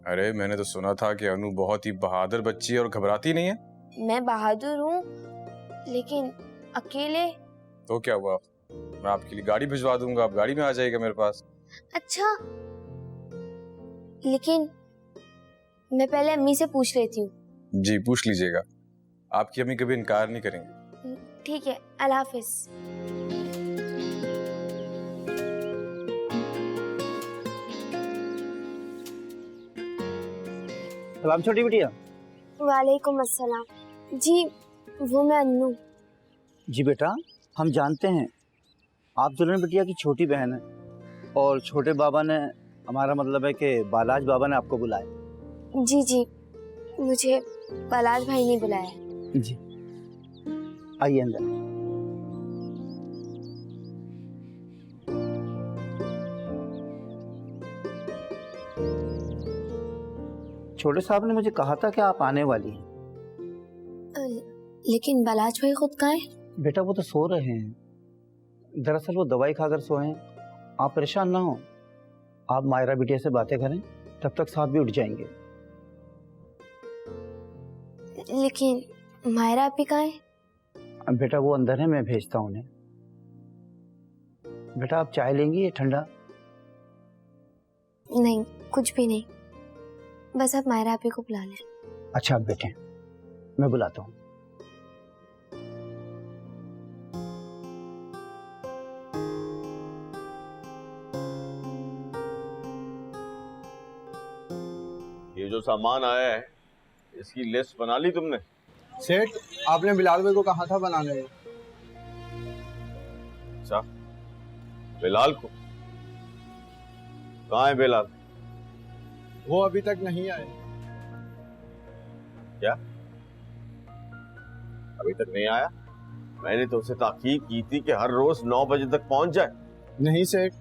अरे मैंने तो सुना था कि अनु बहुत ही बहादुर बच्ची है और घबराती नहीं है। मैं बहादुर हूँ, लेकिन अकेले। तो क्या हुआ, मैं आपके लिए गाड़ी भिजवा दूंगा, आप गाड़ी में आ जाएगा मेरे पास। अच्छा, लेकिन मैं पहले अम्मी से पूछ लेती हूँ। जी पूछ लीजिएगा, आपकी अम्मी कभी इनकार नहीं करेंगे। ठीक है, अल्लाह हाफिज। सलाम छोटी बिटिया। वालेकुम अस्सलाम। जी वो मैं अन्नू। जी बेटा, हम जानते हैं आप दुल्हन बिटिया की छोटी बहन है और छोटे बाबा ने, हमारा मतलब है कि बालाज बाबा ने आपको बुलाया। जी जी, मुझे बालाज भाई ने बुलाया। जी आइए अंदर। छोटे साहब ने मुझे कहा था कि आप आने वाली हैं। लेकिन बालाज भाई खुद कहाँ हैं? बेटा वो तो सो रहे हैं, दरअसल वो दवाई खाकर सोए हैं। आप परेशान ना हो, आप मायरा बिटिया से बातें करें, तब तक साहब भी उठ जाएंगे। लेकिन मायरा आपी कहाँ है? बेटा वो अंदर है, मैं भेजता हूँ उन्हें। बेटा आप चाय लेंगी या ठंडा? नहीं, कुछ भी नहीं, बस आप मायरा आपी को बुला लें। अच्छा आप बैठें, मैं बुलाता हूँ। ये जो सामान आया है इसकी लिस्ट बना ली तुमने? सेठ, आपने बिलाल भाई को कहा था बनाने में। अच्छा, बिलाल को? कहाँ है बिलाल? वो अभी तक नहीं आए। क्या अभी तक नहीं आया? मैंने तो उसे ताकीद की थी कि हर रोज 9 बजे तक पहुंच जाए। नहीं सेठ,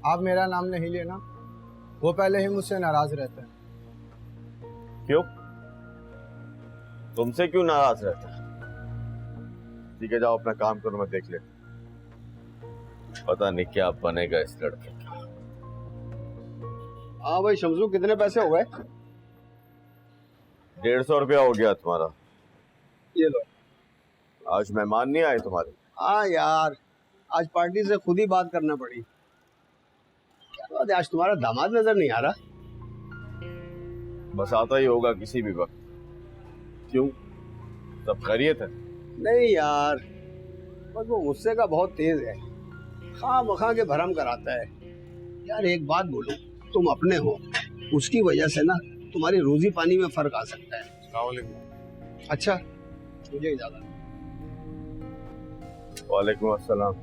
आप मेरा नाम नहीं लेना, वो पहले ही मुझसे नाराज रहता है। क्यों? तुमसे क्यों नाराज रहता है? ठीक है, जाओ अपना काम करो, मैं देख लेता। पता नहीं क्या बनेगा इस लड़के का। हाँ भाई शमसू, कितने पैसे हो गए? 150 रुपया हो गया तुम्हारा। ये लो। आज मेहमान नहीं आए तुम्हारे? हाँ यार, आज पार्टी से खुद ही बात करना पड़ी। क्या बात है, आज तुम्हारा दामाद नजर नहीं आ रहा? बस आता ही होगा किसी भी वक्त। क्यों, सब खैरियत है? नहीं यार, बस वो गुस्से का बहुत तेज है, खामखा के भरम कराता है। यार एक बात बोलो, तुम अपने हो, उसकी वजह से ना तुम्हारी रोजी पानी में फर्क आ सकता है। अच्छा, मुझे इजाजत। वालेकुम अस्सलाम।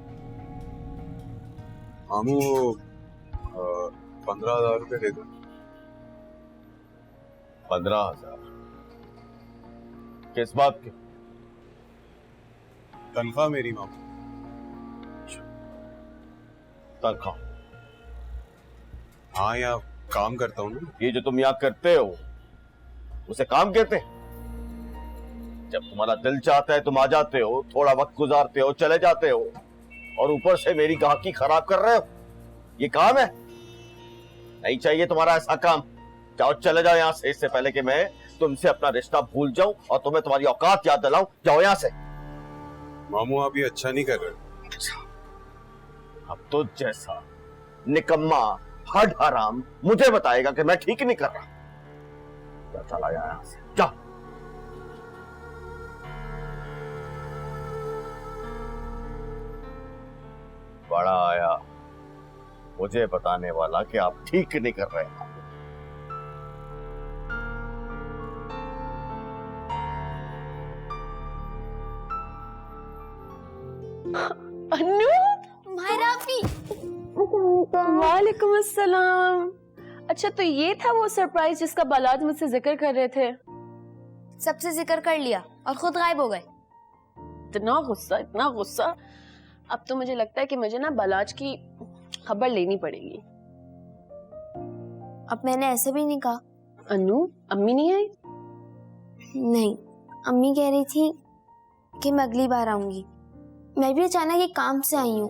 मामू 15,000 रुपये दे दो। 15,000? किस बात के? तनख्वाह मेरी मामू। तनख्वाह? हाँ, यहाँ काम करता हूँ ना। ये जो तुम यहाँ करते हो उसे काम कहते हैं? जब तुम्हारा दिल चाहता है तुम आ जाते हो, थोड़ा वक्त गुजारते हो, चले जाते हो, और ऊपर से मेरी गाहकी खराब कर रहे हो। ये काम है? नहीं चाहिए तुम्हारा ऐसा काम। जाओ चले जाओ यहाँ से, इससे पहले कि मैं तुमसे अपना रिश्ता भूल जाऊं और तुम्हें तुम्हारी औकात याद दिलाऊं। जाओ यहाँ से। मामू आप ये अच्छा नहीं कर रहे। अब तो जैसा निकम्मा हड हराम मुझे बताएगा कि मैं ठीक नहीं कर रहा। चला यहाँ से, जा। बड़ा आया मुझे बताने वाला कि आप ठीक नहीं कर रहे हैं। अन्नू, मायरा आपी। वालेकुम अस्सलाम। अच्छा तो ये था वो सरप्राइज जिसका बालाज मुझसे जिक्र कर रहे थे? सबसे जिक्र कर लिया और खुद गायब हो गए। इतना गुस्सा, इतना गुस्सा। अब तो मुझे लगता है कि मुझे ना बालाज की खबर लेनी पड़ेगी। अब मैंने ऐसे भी नहीं कहा। अन्नू, अम्मी नहीं आई? नहीं, अम्मी कह रही थी कि मैं अगली बार आऊंगी। मैं भी अचानक एक काम से आई हूँ।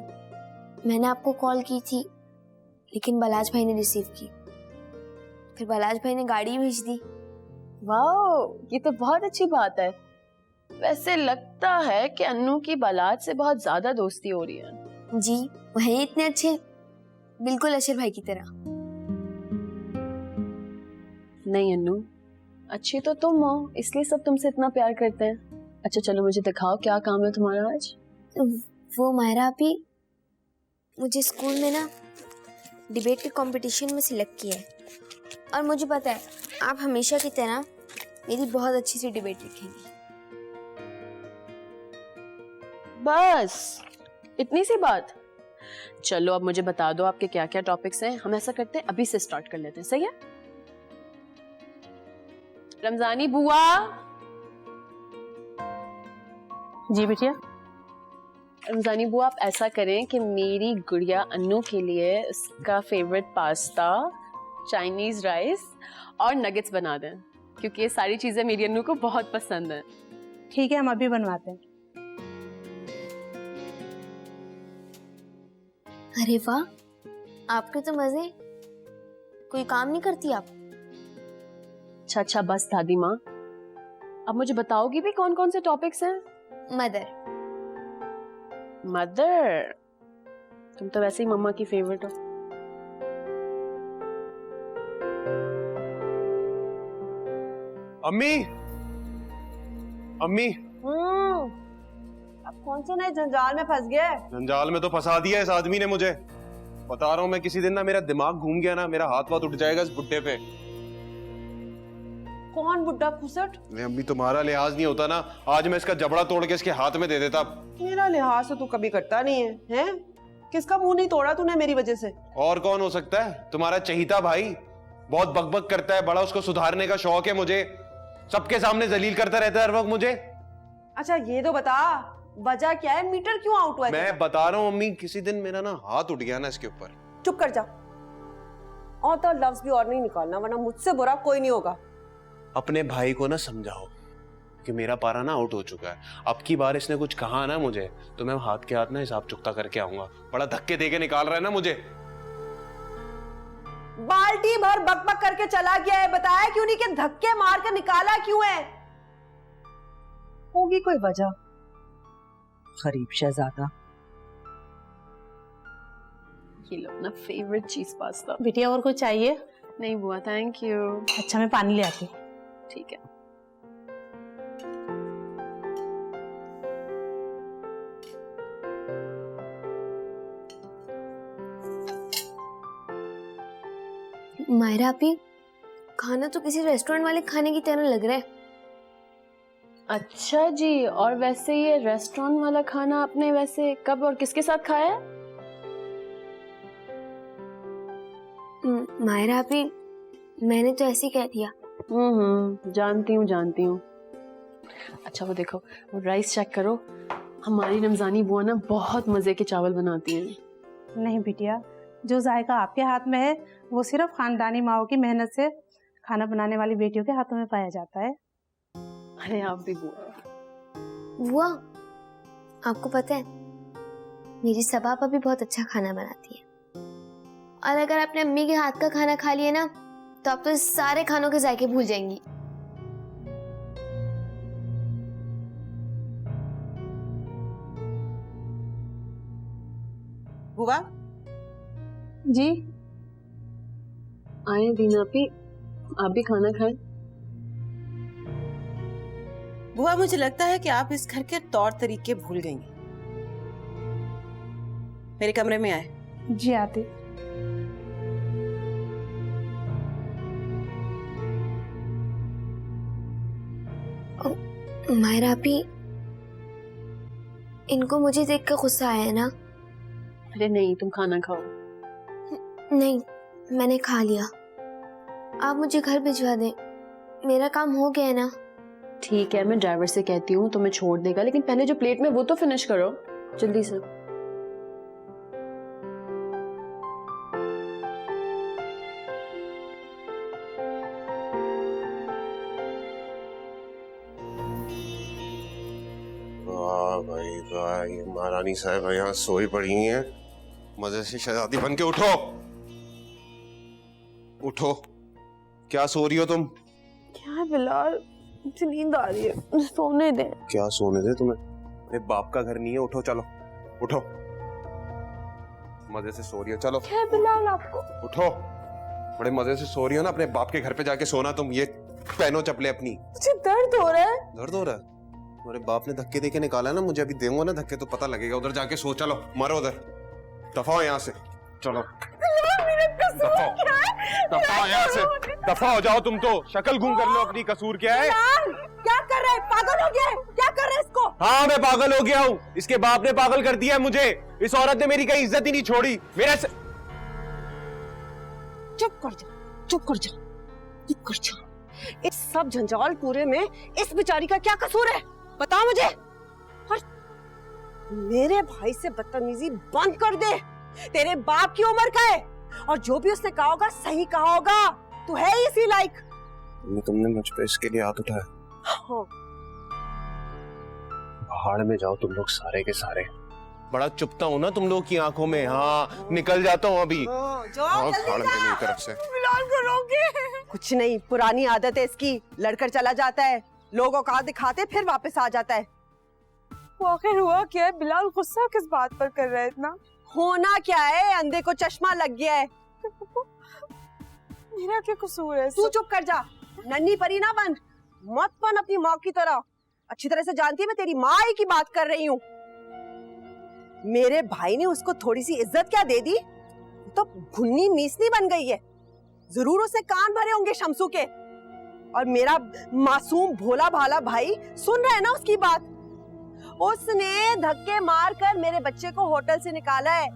मैंने आपको कॉल की थी लेकिन बालाज भाई ने रिसीव की, फिर बालाज भाई ने गाड़ी भेज दी। वाह, ये तो बहुत अच्छी बात है। वैसे लगता है कि अन्नू की बालाज से बहुत ज्यादा दोस्ती हो रही है। जी, वही इतने अच्छे, बिल्कुल अशर भाई की तरह। नहीं अन्नू, अच्छी तो तुम हो, इसलिए सब तुमसे इतना प्यार करते हैं। अच्छा चलो मुझे दिखाओ क्या काम है तुम्हारा आज। वो मायरा आपी, मुझे स्कूल में ना डिबेट के कंपटीशन में सिलेक्ट किया है और मुझे पता है आप हमेशा की तरह मेरी बहुत अच्छी सी डिबेट लिखेंगी। बस इतनी सी बात। चलो अब मुझे बता दो आपके क्या क्या टॉपिक्स हैं। हम ऐसा करते हैं अभी से स्टार्ट कर लेते हैं, सही है? रमजानी बुआ। जी बिटिया। रमजानी बुआ आप ऐसा करें कि मेरी गुड़िया अन्नू के लिए उसका फेवरेट पास्ता, चाइनीज राइस और नगेट्स बना दें, क्योंकि ये सारी चीजें मेरी अन्नू को बहुत पसंद है। ठीक है, हम अभी बनवाते हैं। अरे वाह, आपके तो मजे। कोई काम नहीं करती आप? अच्छा अच्छा बस दादी माँ, अब मुझे बताओगी भी कौन कौन से टॉपिक्स हैं? मदर। मदर, तुम तो वैसे ही मम्मा की फेवरेट हो। अम्मी, अम्मी। अब कौन से नए जंजाल में फंस गए? जंजाल में तो फंसा दिया इस आदमी ने मुझे। बता रहा हूँ मैं, किसी दिन ना मेरा दिमाग घूम गया ना, मेरा हाथ वाथ उठ जाएगा इस बुड्ढे पे। कौन बुड्ढा खुसट? अम्मी तुम्हारा लिहाज नहीं होता ना, आज मैं इसका जबड़ा तोड़ के इसके हाथ में दे देता। मेरा लिहाज तो तू कभी करता नहीं है, हैं? किसका मुंह नहीं तोड़ा तूने मेरी वजह से? और कौन हो सकता है? तुम्हारा चहीता भाई, बहुत बकबक करता है, बड़ा उसको सुधारने का शौक है मुझे, सबके सामने जलील करता रहता है हर वक्त मुझे। अच्छा ये तो बता, वजह क्या है? मीटर क्यों आउट हुआ है? मैं बता रहा हूँ अम्मी, किसी दिन मेरा ना हाथ उठ गया ना इसके ऊपर। चुप कर जा, और तो लफ्ज भी और नहीं निकालना, वरना मुझसे बुरा कोई नहीं होगा। अपने भाई को ना समझाओ कि मेरा पारा ना आउट हो चुका है। अब की बार इसने कुछ कहा ना मुझे, तो मैं हाथ के हाथ ना हिसाब चुकता करके आऊंगा। बड़ा धक्के देके निकाल रहा है ना मुझे। बाल्टी भर बकबक करके चला गया है, बताया क्यों नहीं कि धक्के मार कर निकाला क्यों है? होगी कोई वजह। गरीब शहजादा। ये लो अपना फेवरेट चीज पास्ता। बिटिया और कुछ चाहिए? नहीं बुआ, थैंक यू। अच्छा मैं पानी ले आती हूँ। ठीक है। मायरा आपी, खाना तो किसी रेस्टोरेंट वाले खाने की तरह लग रहा है। अच्छा जी, और वैसे ये रेस्टोरेंट वाला खाना आपने वैसे कब और किसके साथ खाया है? मायरा आपी, मैंने तो ऐसे ही कह दिया। जानती हूँ। अच्छा वो देखो, वो राइस चेक करो, हमारी रमजानी बुआ ना बहुत मजे के चावल बनाती हैं। नहीं बिटिया, जो जायका आपके हाथ में है वो सिर्फ खानदानी माओ की मेहनत से खाना बनाने वाली बेटियों के हाथों में पाया जाता है। अरे आप भी बुआ। बुआ, आपको पता है मेरी सबा भी बहुत अच्छा खाना बनाती है, और अगर आपने अम्मी के हाथ का खाना खा लिया ना, तो आप तो सारे खानों के जायके भूल जाएंगी। बुआ जी। आए दीना आपी, आप भी खाना खाएं। बुआ मुझे लगता है कि आप इस घर के तौर तरीके भूल गई हैं। मेरे कमरे में आए। जी आती। मायरा आपी, इनको मुझे देखकर गुस्सा आया है ना? अरे नहीं, तुम खाना खाओ। नहीं, मैंने खा लिया। आप मुझे घर भिजवा दें, मेरा काम हो गया है ना? ठीक है, मैं ड्राइवर से कहती हूँ तो मैं छोड़ देगा, लेकिन पहले जो प्लेट में वो तो फिनिश करो जल्दी से। वाह भाई वाह, ये महारानी साहब यहाँ सोई पड़ी हैं, मजे से शहजादी बन के। उठो उठो, क्या सो रही हो तुम? क्या बिलाल, मुझे नींद आ रही है, मुझे सोने दे। क्या सोने दे तुम्हें? मेरे बाप का घर नहीं है, उठो चलो उठो, मजे से सो रही हो, चलो। क्या बिलाल आपको? उठो, बड़े मजे से सो रही हो ना, अपने बाप के घर पे जाके सोना तुम। ये पहनो चप्पलें अपनी। मुझे दर्द हो रहा है। दर्द हो रहा है? मेरे बाप ने धक्के देके निकाला ना मुझे, अभी देंगे ना धक्के तो पता लगेगा। उधर जाके सो, चलो मरो उधर, दफा हो यहाँ से, चलो। मेरा दफा दफा यहाँ से, दफा हो जाओ तुम तो। शक्ल घूम कर लो अपनी, कसूर क्या है? क्या कर रहा है? पागल हो गया है? क्या कर रहा है इसको? हाँ मैं पागल हो गया हूँ, इसके बाप ने पागल कर दिया है मुझे। इस औरत ने मेरी कहीं इज्जत ही नहीं छोड़ी। मेरा चुप कर जा, चुप कर जा, चुप कर जा। इस सब झंझाल पूरे में इस बेचारी का क्या कसूर है? बता मुझे। और मेरे भाई से बदतमीजी बंद कर दे। तेरे बाप की उम्र का है और जो भी उसने कहा होगा सही कहा होगा। तू है ही इसी लायक। तुमने मुझ पे इसके लिए हाथ उठाया। हाँ। पहाड़ में जाओ तुम लोग सारे के सारे। बड़ा चुपता हूँ ना तुम लोग की आंखों में। हाँ निकल जाता हूँ अभी। जाओ जल्दी जा। तरफ से बिलाल को रोके। कुछ नहीं, पुरानी आदत है इसकी। लड़कर चला जाता है, लोगों का दिखाते फिर वापस आ जाता है। वो आखिर हुआ क्या है? बिलाल गुस्सा किस बात पर कर रहा है इतना? होना क्या है, अंधे को चश्मा लग गया है। मेरा क्या कसूर है? तू चुप कर जा, नन्ही परी ना बन। मत बन अपनी माँ की तरह। अच्छी तरह से जानती है मैं तेरी माँ ही की बात कर रही हूँ। मेरे भाई ने उसको थोड़ी सी इज्जत क्या दे दी, तो भुन्नी मीसनी बन गई है। जरूर उसने कान भरे होंगे शमसू के। और मेरा मासूम भोला भाला भाई सुन रहा है ना उसकी बात। उसने धक्के मारकर मेरे बच्चे को होटल से निकाला है।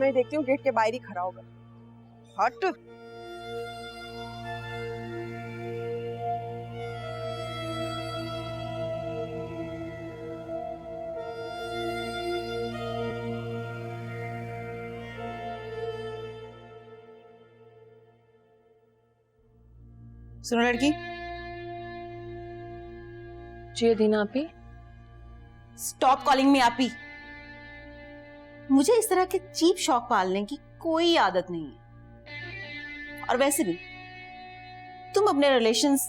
मैं देखती हूँ गेट के बाहर ही खड़ा होगा। हट। सुनो लड़की। जी अदीना आपी। स्टॉप कॉलिंग मी आपी। मुझे इस तरह के चीप शौक पालने की कोई आदत नहीं है। और वैसे भी तुम अपने रिलेशंस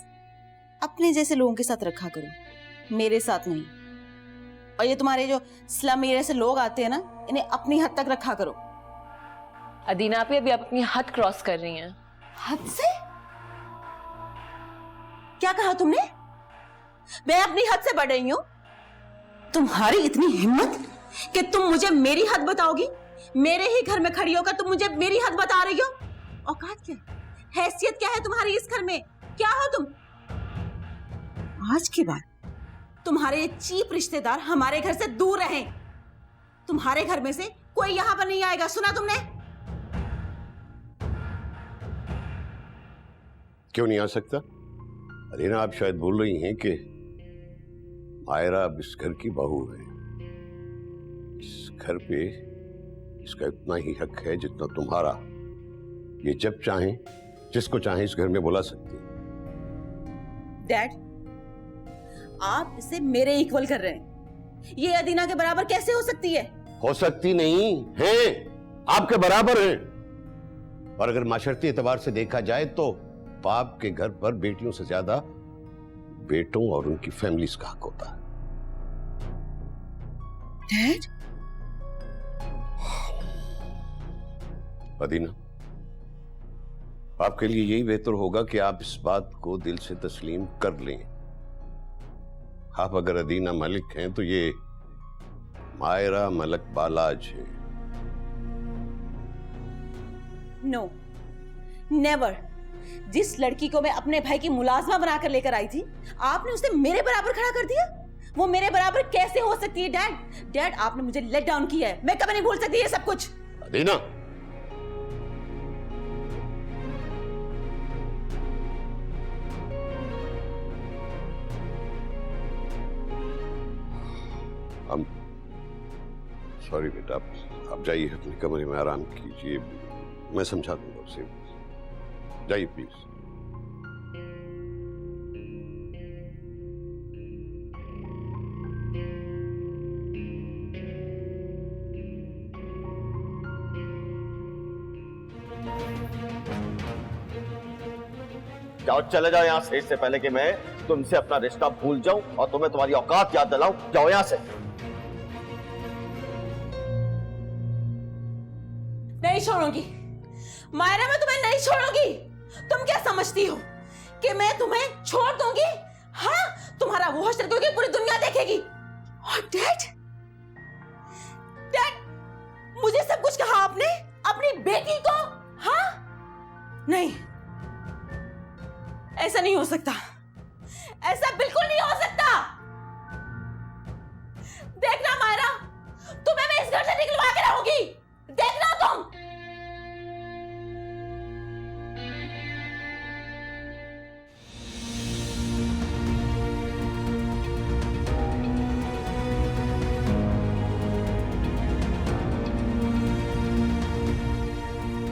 अपने जैसे लोगों के साथ रखा करो, मेरे साथ नहीं। और ये तुम्हारे जो स्लम एरिया से लोग आते हैं ना, इन्हें अपनी हद तक रखा करो। अदीना आपी अभी आप अपनी हद क्रॉस कर रही हैं। हद से? क्या कहा तुमने? मैं अपनी हद से बढ़ रही हूं? तुम्हारी इतनी हिम्मत कि तुम मुझे मेरी हद बताओगी? मेरे ही घर में खड़ी होकर तुम मुझे मेरी हद बता रही हो? औकात क्या है? हैसियत क्या है तुम्हारी इस घर में? क्या हो तुम? आज के बाद तुम्हारे ये चीप रिश्तेदार हमारे घर से दूर रहें। तुम्हारे घर में से कोई यहां पर नहीं आएगा, सुना तुमने? क्यों नहीं आ सकता? अदीना आप शायद बोल रही हैं कि मायरा अब इस घर की बहू है। इस घर पे इसका इतना ही हक है जितना तुम्हारा। ये जब चाहे जिसको चाहे इस घर में बुला सकती है। डैड, आप इसे मेरे इक्वल कर रहे हैं। ये अदीना के बराबर कैसे हो सकती है? हो सकती नहीं है, आपके बराबर है। और अगर माशरती एतबार से देखा जाए तो बाप के घर पर बेटियों से ज्यादा बेटों और उनकी फैमिलीज का हक होता है। डैड? अदीना, आपके लिए यही बेहतर होगा कि आप इस बात को दिल से तस्लीम कर लें। आप अगर अदीना मलिक हैं तो ये मायरा मलक बालाज है। No, never. जिस लड़की को मैं अपने भाई की मुलाजमा बनाकर लेकर आई थी, आपने उसे मेरे बराबर खड़ा कर दिया। वो मेरे बराबर कैसे हो सकती है डैड? डैड, आपने मुझे लेट डाउन किया है। मैं कभी नहीं भूल सकती ये सब कुछ। अदीना, सॉरी बेटा, आप जाइए अपने कमरे में आराम कीजिए। मैं समझा दूंगा उसे। जाइए प्लीज। जाओ, चले जाओ यहां से, इससे पहले कि मैं तुमसे अपना रिश्ता भूल जाऊं और तुम्हें तुम्हारी औकात याद दिलाऊं। जाओ यहां से। नहीं छोड़ूंगी मायरा, मैं तुम्हें नहीं छोड़ूंगी। तुम क्या समझती हो कि मैं तुम्हें छोड़ दूंगी? हाँ, तुम्हारा वो हश्र क्योंकि पूरी दुनिया देखेगी। और डैड, मुझे सब कुछ कहा आपने, अपनी बेटी को? हाँ, नहीं, ऐसा नहीं हो सकता, ऐसा बिल्कुल नहीं हो सकता। देखना मायरा, तुम्हें मैं इस घर से निकलवा के रहूंगी।